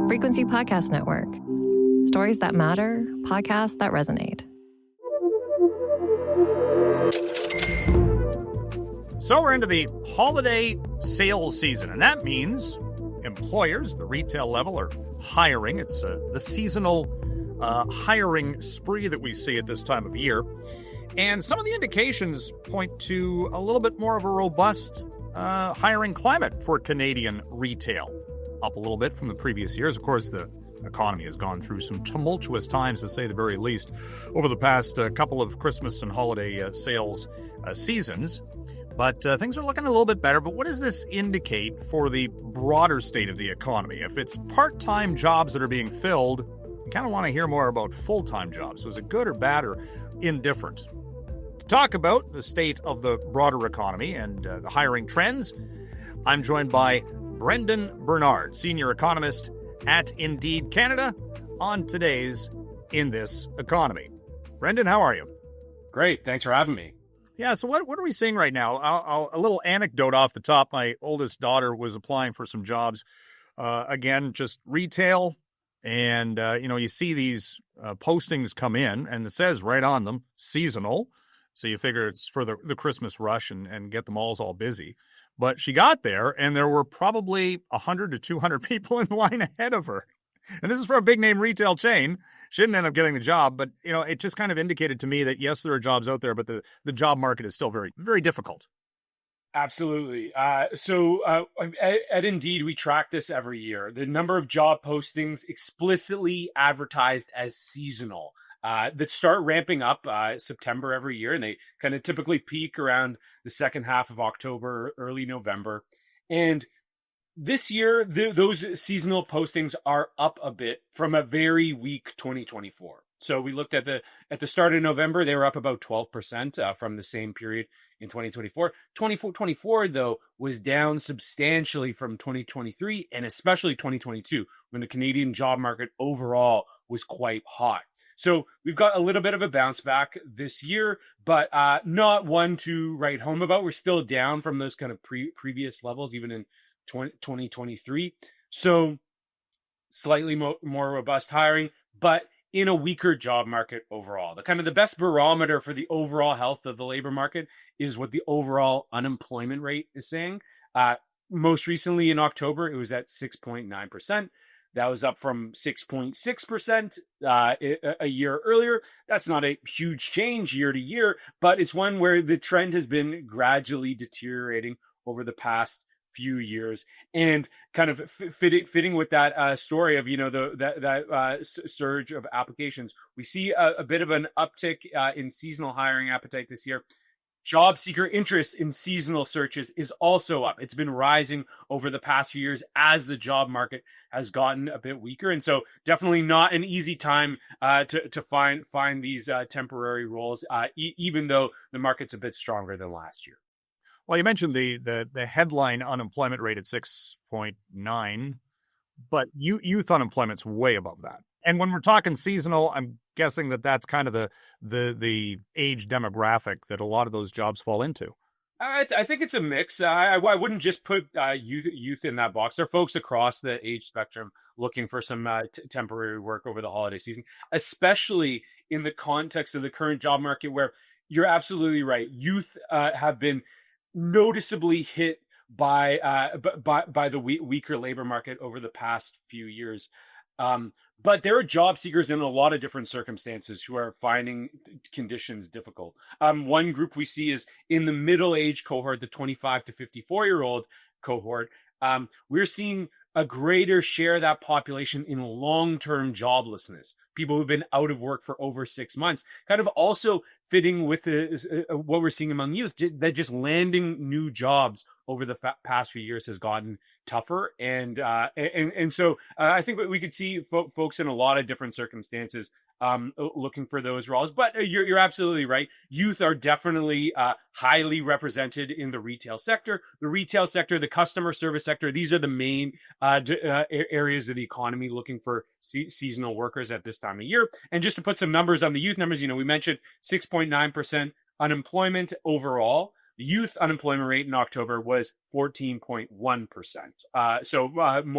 Frequency Podcast Network. Stories that matter, podcasts that resonate. So we're into the holiday sales season, and that means employers, the retail level, are hiring. It's the seasonal hiring spree that we see at this time of year. And some of the indications point to a little bit more of a robust hiring climate for Canadian retail. Up a little bit from the previous years. Of course, the economy has gone through some tumultuous times, to say the very least, over the past couple of Christmas and holiday sales seasons. But things are looking a little bit better. But what does this indicate for the broader state of the economy? If it's part-time jobs that are being filled, you kind of want to hear more about full-time jobs. So is it good or bad or indifferent? To talk about the state of the broader economy and the hiring trends, I'm joined by Brendon Bernard, senior economist at Indeed Canada, on today's In This Economy. Brendon, how are you? Great. Thanks for having me. Yeah, so what are we seeing right now? A little anecdote off the top. My oldest daughter was applying for some jobs, again, just retail. And, you see these postings come in, and it says right on them, seasonal. So you figure it's for the Christmas rush and get the malls all busy. But she got there, and there were probably 100 to 200 people in line ahead of her. And this is for a big-name retail chain. She didn't end up getting the job, but, it just kind of indicated to me that, yes, there are jobs out there, but the job market is still very, very difficult. Absolutely. So at Indeed, we track this every year. The number of job postings explicitly advertised as seasonal that start ramping up September every year, and they kind of typically peak around the second half of October, early November. And this year, those seasonal postings are up a bit from a very weak 2024. So we looked at the start of November, they were up about 12% from the same period in 2024. 2024, though, was down substantially from 2023 and especially 2022, when the Canadian job market overall was quite hot. So we've got a little bit of a bounce back this year, but not one to write home about. We're still down from those kind of previous levels, even in 2023. So slightly more robust hiring, but in a weaker job market overall. The best barometer for the overall health of the labor market is what the overall unemployment rate is saying. Most recently in October, it was at 6.9%. That was up from 6.6% a year earlier. That's not a huge change year to year, but it's one where the trend has been gradually deteriorating over the past few years, and kind of fitting with that story of that surge of applications. We see a bit of an uptick in seasonal hiring appetite this year. Job seeker interest in seasonal searches is also up. It's been rising over the past few years as the job market has gotten a bit weaker. And so definitely not an easy time to find these temporary roles, even though the market's a bit stronger than last year. Well, you mentioned the headline unemployment rate at 6.9, but youth unemployment's way above that. And when we're talking seasonal, I'm guessing that's kind of the age demographic that a lot of those jobs fall into. I think it's a mix. I wouldn't just put youth in that box. There are folks across the age spectrum looking for some temporary work over the holiday season, especially in the context of the current job market, where you're absolutely right. Youth have been noticeably hit by the weaker labor market over the past few years. But there are job seekers in a lot of different circumstances who are finding conditions difficult. One group we see is in the middle age cohort, the 25 to 54-year-old cohort. We're seeing a greater share of that population in long-term joblessness, people who've been out of work for over 6 months, kind of also fitting with what we're seeing among youth, that just landing new jobs over the past few years has gotten tougher. And so I think we could see folks in a lot of different circumstances looking for those roles. But you're absolutely right. Youth are definitely highly represented in the retail sector. The retail sector, the customer service sector, these are the main areas of the economy looking for seasonal workers at this time of year. And just to put some numbers on the youth numbers, we mentioned 6.9% unemployment overall. Youth unemployment rate in October was 14.1%.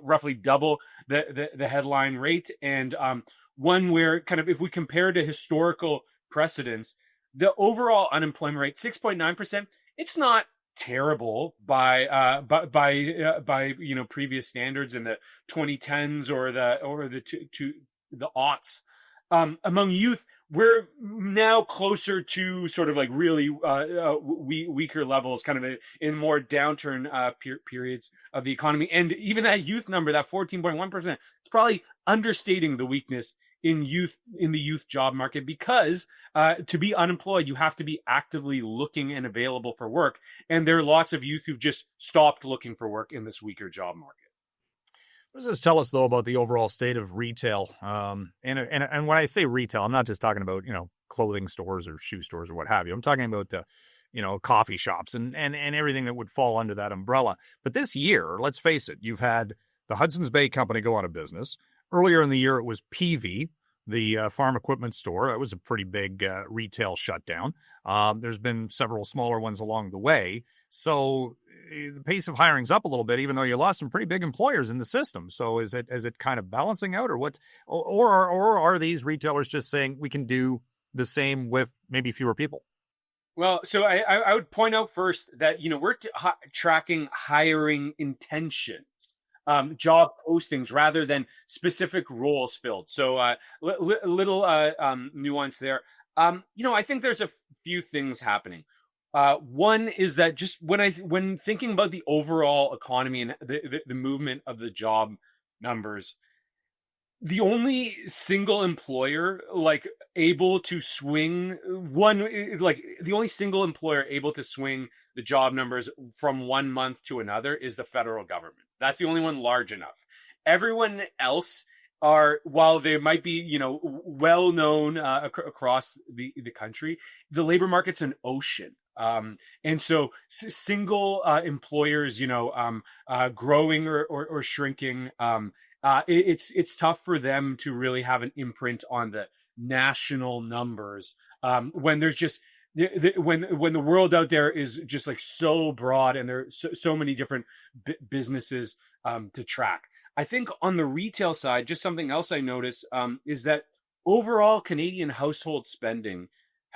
Roughly double the headline rate. And one where kind of, if we compare to historical precedents, the overall unemployment rate, 6.9%, it's not terrible by previous standards in the 2010s or the aughts. Among youth, we're now closer to sort of like really weaker levels, kind of in more downturn periods of the economy. And even that youth number, that 14.1%, it's probably understating the weakness in the youth job market, because to be unemployed, you have to be actively looking and available for work. And there are lots of youth who've just stopped looking for work in this weaker job market. What does this tell us, though, about the overall state of retail? And when I say retail, I'm not just talking about, clothing stores or shoe stores or what have you. I'm talking about the, coffee shops and everything that would fall under that umbrella. But this year, let's face it, you've had the Hudson's Bay Company go out of business. Earlier in the year, it was PV, the farm equipment store. That was a pretty big retail shutdown. There's been several smaller ones along the way. So the pace of hiring's up a little bit, even though you lost some pretty big employers in the system. So is it kind of balancing out, or what? Or are these retailers just saying we can do the same with maybe fewer people? Well, so I would point out first that, we're tracking hiring intentions. Job postings rather than specific roles filled. So little nuance there. I think there's a few things happening. One is that just when thinking about the overall economy and the movement of the job numbers, the only single employer able to swing the job numbers from 1 month to another is the federal government. That's the only one large enough. Everyone else while they might be, well known across the country, the labor market's an ocean. And so single employers, growing or shrinking, it's tough for them to really have an imprint on the national numbers when there's just when the world out there is just so broad and there's so many different businesses to track. I think on the retail side, just something else I notice is that overall Canadian household spending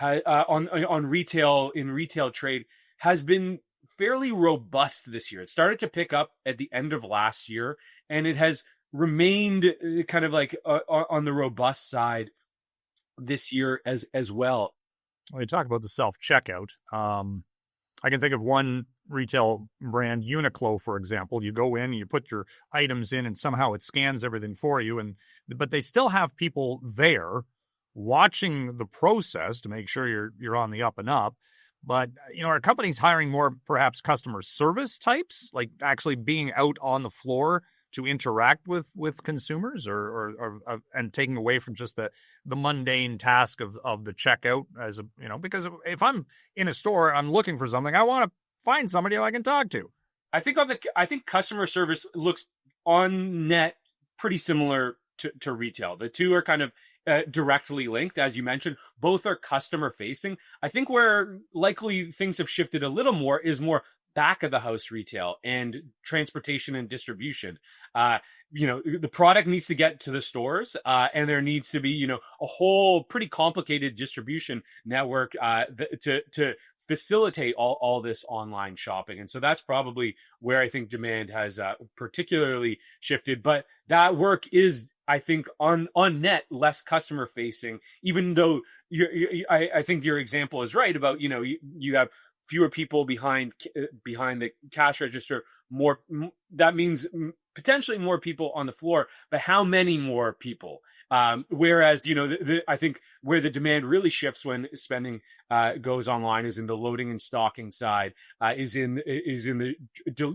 on retail trade has been fairly robust this year. It started to pick up at the end of last year, and it has remained kind of on the robust side this year as well. Well, you talk about the self-checkout. I can think of one retail brand, Uniqlo, for example. You go in, you put your items in, and somehow it scans everything for you. But they still have people there watching the process to make sure you're on the up and up. But, are companies hiring more perhaps customer service types, like actually being out on the floor to interact with consumers or and taking away from just the mundane task of the checkout because if I'm in a store, I'm looking for something, I want to find somebody I can talk to. I think customer service looks on net pretty similar to retail. The two are kind of directly linked, as you mentioned. Both are customer facing. I think where likely things have shifted a little more is more back of the house retail and transportation and distribution. The product needs to get to the stores, and there needs to be, a whole pretty complicated distribution network to facilitate all this online shopping. And so that's probably where I think demand has particularly shifted. But that work is, I think, on net less customer facing, even though I think your example is right about, you have fewer people behind the cash register. That means potentially more people on the floor, but how many more people? Whereas, I think where the demand really shifts when spending goes online is in the loading and stocking side, is in the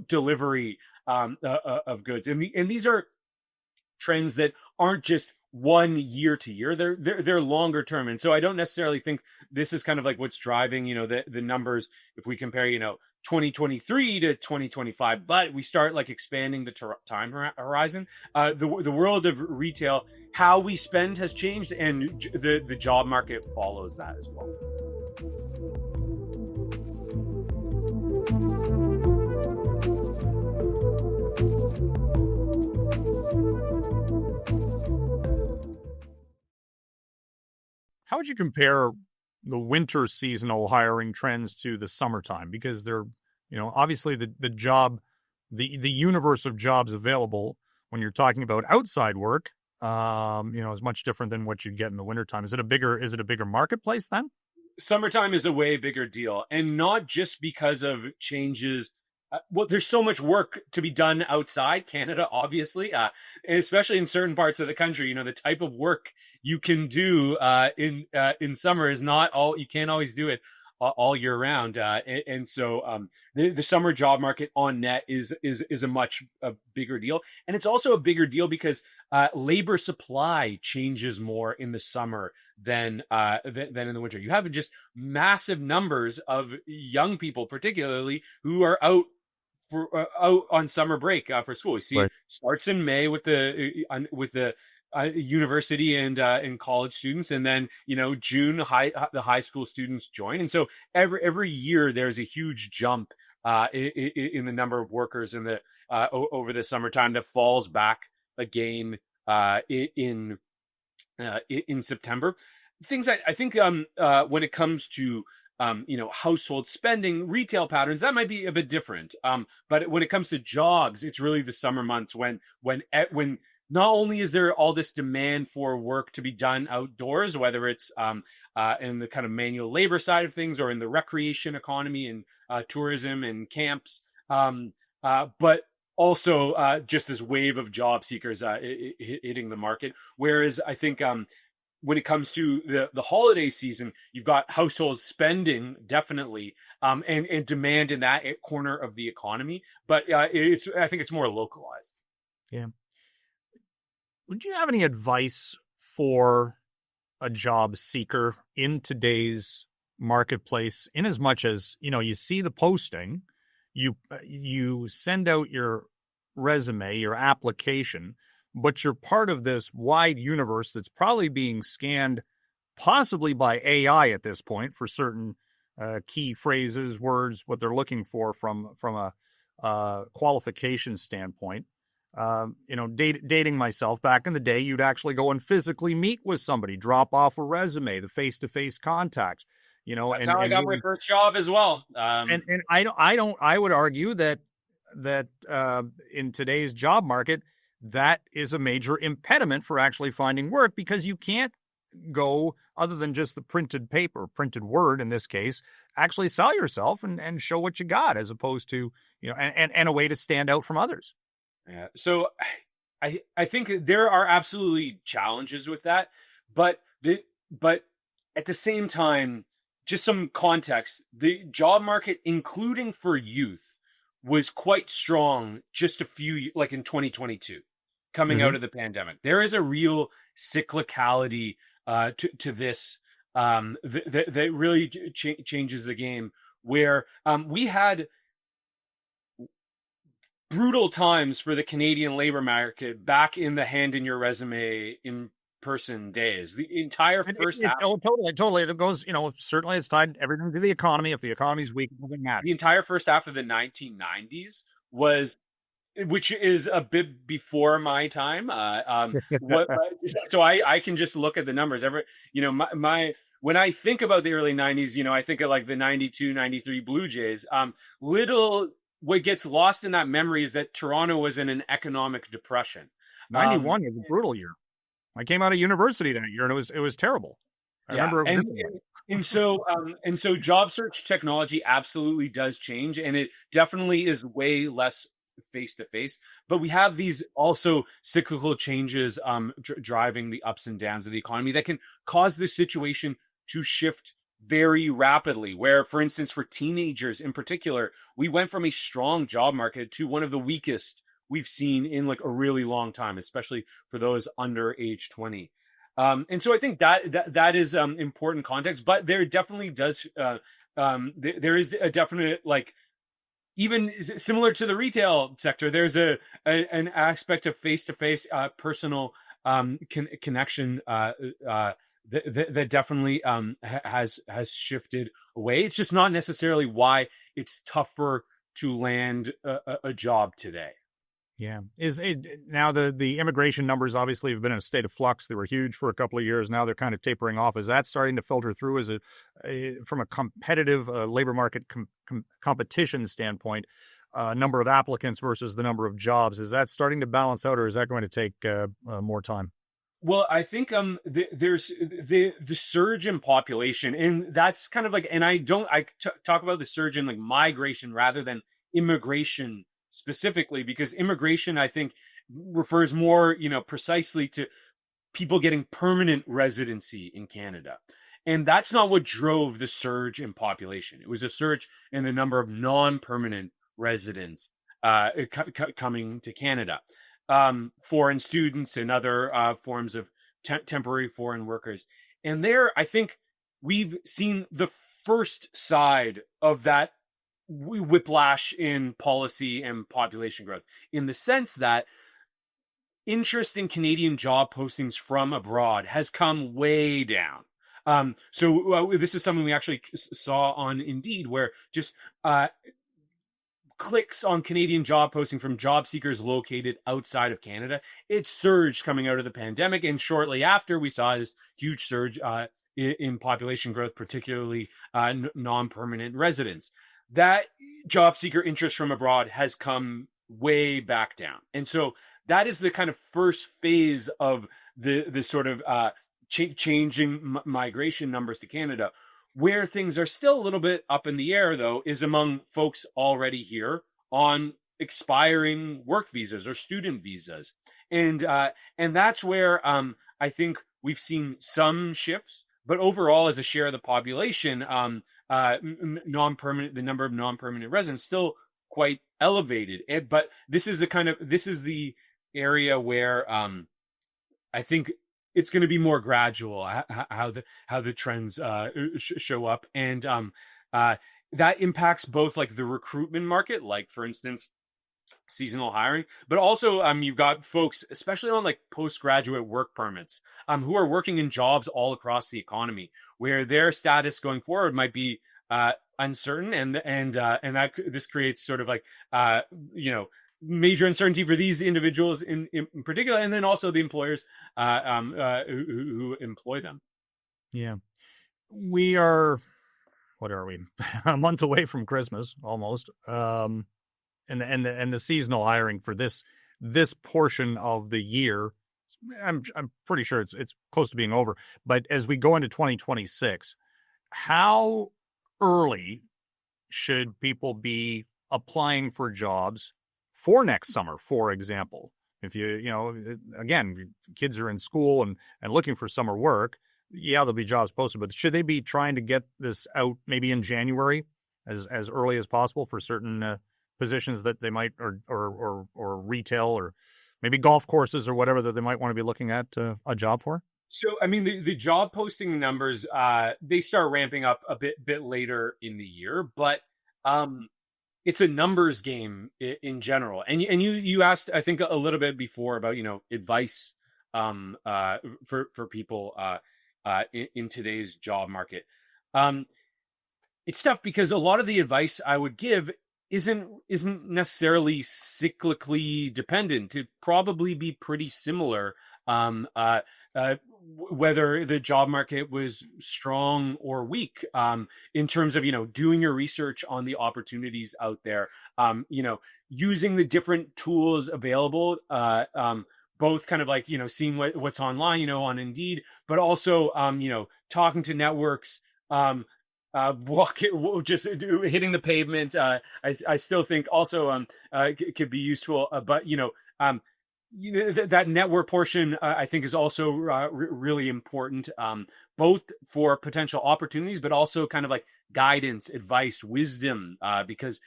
delivery of goods, and these are trends that aren't just 1 year to year. They're longer term, and so I don't necessarily think this is kind of what's driving the numbers if we compare 2023 to 2025, but we start expanding the time horizon. The world of retail, how we spend has changed, and the job market follows that as well. How would you compare the winter seasonal hiring trends to the summertime? Because they're, obviously the job, the universe of jobs available when you're talking about outside work, is much different than what you get in the wintertime. Is it a bigger marketplace then? Summertime is a way bigger deal, and not just because of changes. Well, there's so much work to be done outside Canada, obviously, and especially in certain parts of the country. The type of work you can do in summer is not all. You can't always do it all year round, and so the summer job market on net is a much bigger deal, and it's also a bigger deal because labor supply changes more in the summer than in the winter. You have just massive numbers of young people, particularly, who are out on summer break for school. We see It starts in May with the university and college students, and then June the high school students join, and so every year there's a huge jump in the number of workers in the over the summertime that falls back again in September. Things I think when it comes to household spending, retail patterns, that might be a bit different. But when it comes to jobs, it's really the summer months when not only is there all this demand for work to be done outdoors, whether it's in the kind of manual labor side of things or in the recreation economy and tourism and camps, but also just this wave of job seekers hitting the market. Whereas I think when it comes to the holiday season, you've got household spending definitely, and demand in that corner of the economy. But I think it's more localized. Yeah. Would you have any advice for a job seeker in today's marketplace? In as much as you see the posting, you send out your resume, your application, but you're part of this wide universe that's probably being scanned possibly by AI at this point for certain key phrases, words, what they're looking for from a qualification standpoint. Dating myself, back in the day, you'd actually go and physically meet with somebody, drop off a resume, the face-to-face contact. That's how I got my first job as well. And I would argue that in today's job market, that is a major impediment for actually finding work, because you can't go, other than just the printed paper, printed word in this case, actually sell yourself and show what you got, as opposed to, and a way to stand out from others. Yeah. So I think there are absolutely challenges with that, but at the same time, just some context, the job market, including for youth, was quite strong just like in 2022, coming out of the pandemic. There is a real cyclicality to this that really changes the game, where we had brutal times for the Canadian labor market back in the hand in your resume in person days. The entire first half. Oh, totally. It goes, certainly it's tied everything to the economy. If the economy's weak, nothing matters. The entire first half of the 1990s which is a bit before my time. So I can just look at the numbers. When I think about the early 90s, I think of like the 92, 93 Blue Jays. What gets lost in that memory is that Toronto was in an economic depression. 91 was a brutal year. I came out of university that year, and it was terrible. I remember. And so job search technology absolutely does change, and it definitely is way less face to face. But we have these also cyclical changes driving the ups and downs of the economy that can cause this situation to shift very rapidly, where, for instance, for teenagers in particular, we went from a strong job market to one of the weakest we've seen in like a really long time, especially for those under age 20. And so I think that is important context, but there definitely does, there is a definite, like, even similar to the retail sector, there's an aspect of face-to-face personal connection that definitely has shifted away. It's just not necessarily why it's tougher to land a job today. Yeah. Is it now the immigration numbers obviously have been in a state of flux. They were huge for a couple of years. Now they're kind of tapering off. Is that starting to filter through? Is it from a competitive labor market competition standpoint, number of applicants versus the number of jobs? Is that starting to balance out, or is that going to take more time? Well, I think there's the surge in population, and that's kind of like, and I talk about the surge in like migration rather than immigration specifically, because immigration, I think, refers more, precisely to people getting permanent residency in Canada. And that's not what drove the surge in population. It was a surge in the number of non-permanent residents coming to Canada, foreign students and other forms of temporary foreign workers. And there, I think we've seen the first side of that whiplash in policy and population growth, in the sense that interest in Canadian job postings from abroad has come way down. So this is something we actually saw on Indeed, where just clicks on Canadian job posting from job seekers located outside of Canada, it surged coming out of the pandemic. And shortly after, we saw this huge surge in population growth, particularly non-permanent residents. That job seeker interest from abroad has come way back down. And so that is the kind of first phase of the sort of changing migration numbers to Canada. Where things are still a little bit up in the air, though, is among folks already here on expiring work visas or student visas. And that's where I think we've seen some shifts, but overall, as a share of the population, the number of non-permanent residents still quite elevated. But this is the area where I think it's going to be more gradual how the trends show up, and that impacts both like the recruitment market, like for instance seasonal hiring, but also you've got folks, especially on like postgraduate work permits, who are working in jobs all across the economy, where their status going forward might be uncertain, and that this creates sort of like major uncertainty for these individuals in particular, and then also the employers who employ them. Yeah, we are. What are we? A month away from Christmas, almost. And the seasonal hiring for this portion of the year, I'm pretty sure it's close to being over. But as we go into 2026, how early should people be applying for jobs for next summer, for example? If again, kids are in school and looking for summer work, yeah, there'll be jobs posted, but should they be trying to get this out maybe in January as early as possible for certain positions that they might, or retail, or maybe golf courses or whatever that they might want to be looking at a job for? So, I mean, the job posting numbers, they start ramping up a bit later in the year, but it's a numbers game in general. And you asked, I think, a little bit before about, advice for people in today's job market. It's tough because a lot of the advice I would give isn't necessarily cyclically dependent. It'd probably be pretty similar whether the job market was strong or weak, in terms of doing your research on the opportunities out there, using the different tools available, both kind of like seeing what's online on Indeed, but also talking to networks, just hitting the pavement. I still think also could be useful, but that network portion I think is also really important, both for potential opportunities, but also kind of like guidance, advice, wisdom, because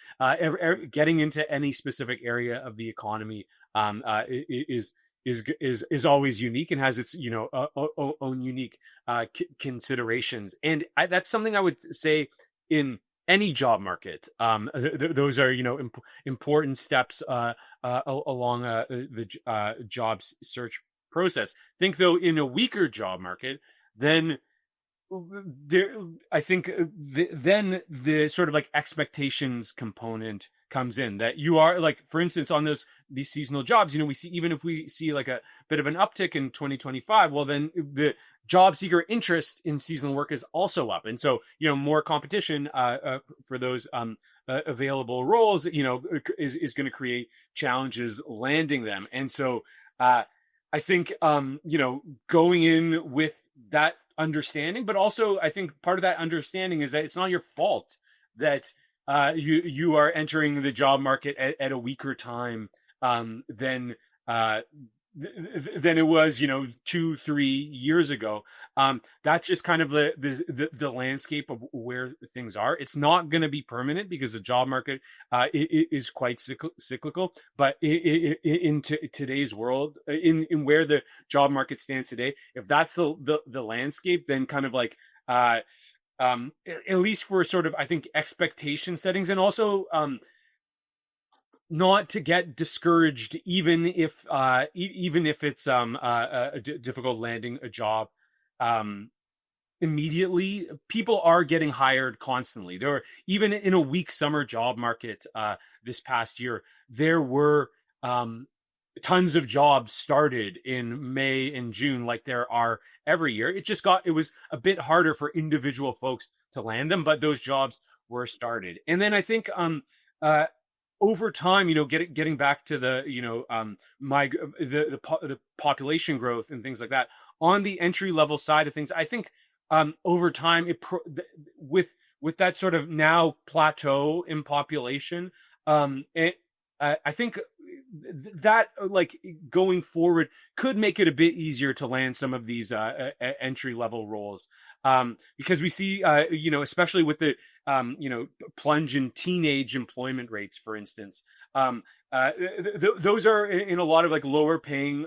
getting into any specific area of the economy is always unique and has its own unique considerations, and that's something I would say in any job market. Those are important steps along the job search process. Think though, in a weaker job market, then there, I think then the sort of like expectations component comes in, that you are like, for instance, on these seasonal jobs, we see, even if we see like a bit of an uptick in 2025, well, then the job seeker interest in seasonal work is also up. And so, more competition for those available roles, is going to create challenges landing them. And so, I think, going in with that understanding, but also I think part of that understanding is that it's not your fault that you are entering the job market at a weaker time than it was, 2-3 years ago. That's just kind of the landscape of where things are. It's not going to be permanent because the job market is quite cyclical. But in today's world, in where the job market stands today, if that's the landscape, then kind of like at least for sort of, I think, expectation settings, and also not to get discouraged, even if it's difficult landing a job immediately. People are getting hired constantly. There were, even in a weak summer job market this past year, there were tons of jobs started in May and June, like there are every year. It was a bit harder for individual folks to land them, but those jobs were started. And then I think over time, getting back to the the population growth and things like that on the entry level side of things, I think over time, with that sort of now plateau in population, I think that, like, going forward, could make it a bit easier to land some of these entry level roles, because we see, especially with the plunge in teenage employment rates, for instance. Those are in a lot of like lower paying,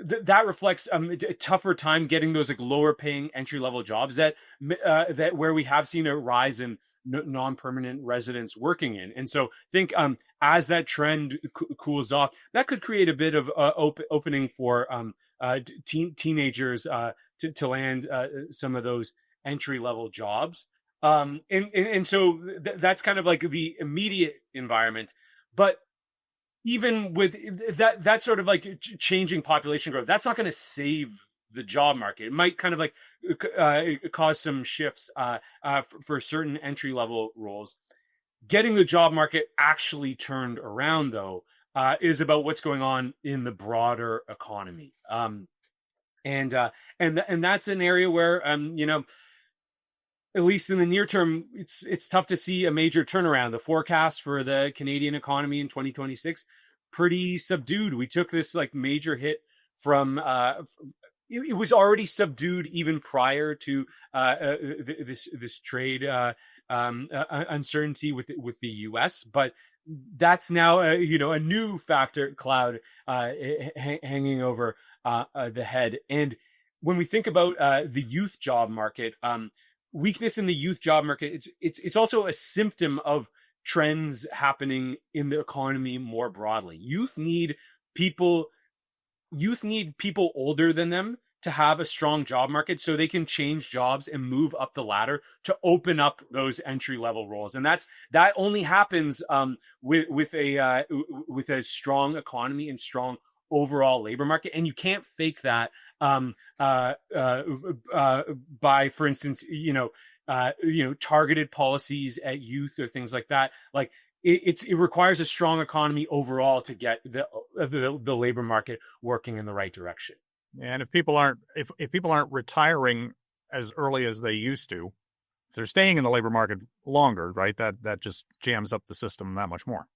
that reflects a tougher time getting those like lower paying entry level jobs that where we have seen a rise in non-permanent residents working in. And so I think as that trend cools off, that could create a bit of opening for teenagers to land some of those entry level jobs. And so that's kind of like the immediate environment. But even with that sort of like changing population growth, that's not going to save the job market. It might kind of like cause some shifts for certain entry level roles. Getting the job market actually turned around, though, is about what's going on in the broader economy. And that's an area where at least in the near term, it's tough to see a major turnaround. The forecast for the Canadian economy in 2026, pretty subdued. We took this like major hit from it was already subdued even prior to this trade uncertainty with the U.S., but that's now a new factor cloud hanging over the head. And when we think about the youth job market, weakness in the youth job market, it's also a symptom of trends happening in the economy more broadly. Youth need people older than them to have a strong job market so they can change jobs and move up the ladder to open up those entry level roles. And that only happens with a strong economy and strong overall labor market. And you can't fake that by, for instance, targeted policies at youth or things like that. Like it requires a strong economy overall to get the labor market working in the right direction. And if people aren't retiring as early as they used to, if they're staying in the labor market longer, right, that just jams up the system that much more.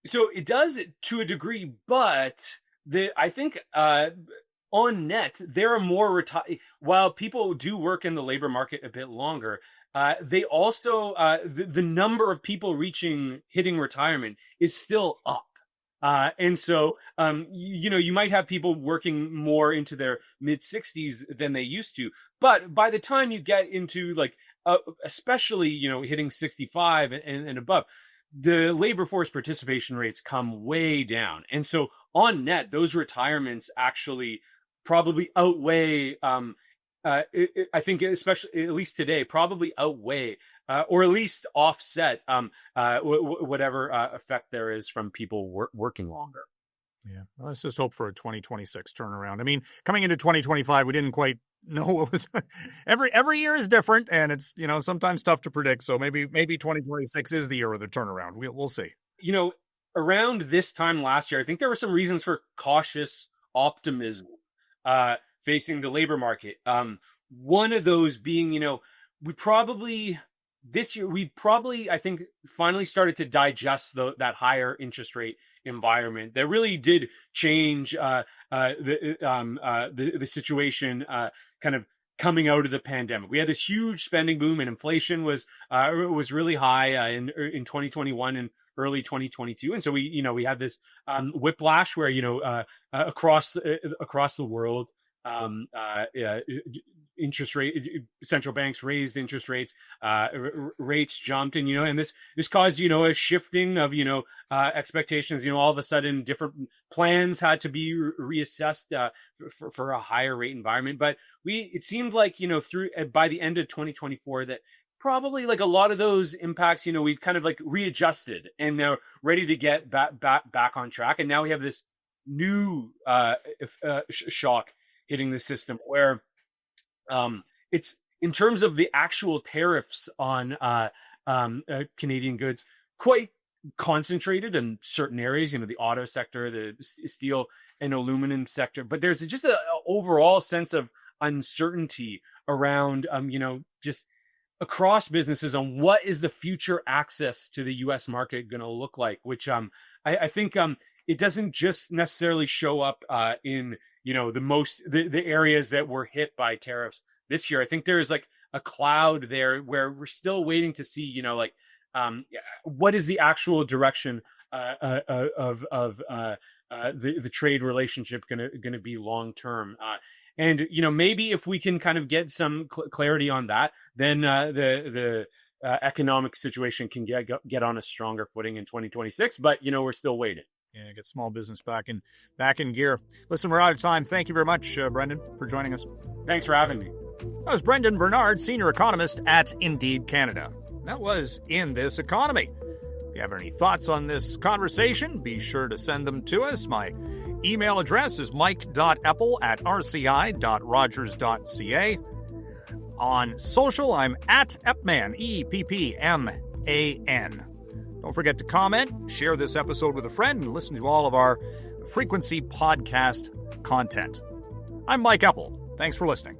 So it does to a degree, but I think on net there are more while people do work in the labor market a bit longer. They also the number of people hitting retirement is still up. And so, you might have people working more into their mid 60s than they used to. But by the time you get into like, especially, hitting 65 and above, the labor force participation rates come way down. And so on net, those retirements actually probably outweigh I think, especially at least today, probably outweigh or at least offset whatever effect there is from people working longer. Yeah, well, let's just hope for a 2026 turnaround. I mean, coming into 2025, we didn't quite know what was. Every year is different, and it's sometimes tough to predict. So maybe 2026 is the year of the turnaround. We'll see. Around this time last year, I think there were some reasons for cautious optimism facing the labor market. One of those being, this year, I think, finally started to digest that higher interest rate environment that really did change the situation kind of coming out of the pandemic. We had this huge spending boom, and inflation was really high in 2021 and early 2022, and so we had this whiplash where across the world, interest rate, central banks raised interest rates, rates jumped, and this caused a shifting of expectations. All of a sudden different plans had to be reassessed for a higher rate environment. But it seemed like through by the end of 2024 that probably like a lot of those impacts we'd kind of like readjusted and now ready to get back on track. And now we have this new shock hitting the system where it's in terms of the actual tariffs on Canadian goods, quite concentrated in certain areas, the auto sector, the steel and aluminum sector. But there's just an overall sense of uncertainty around, just across businesses on what is the future access to the U.S. market going to look like, which I think it doesn't just necessarily show up in the areas that were hit by tariffs this year. I think there is like a cloud there where we're still waiting to see, what is the actual direction of the trade relationship gonna be long term. And maybe if we can kind of get some clarity on that, then the economic situation can get on a stronger footing in 2026. But we're still waiting. Yeah, get small business back in gear. Listen, we're out of time. Thank you very much, Brendon, for joining us. Thanks for having me. That was Brendon Bernard, senior economist at Indeed Canada. That was In This Economy. If you have any thoughts on this conversation, be sure to send them to us. My email address is mike.eppel@rci.rogers.ca. On social, I'm at Eppman, EPPMAN. Don't forget to comment, share this episode with a friend, and listen to all of our Frequency podcast content. I'm Mike Eppel. Thanks for listening.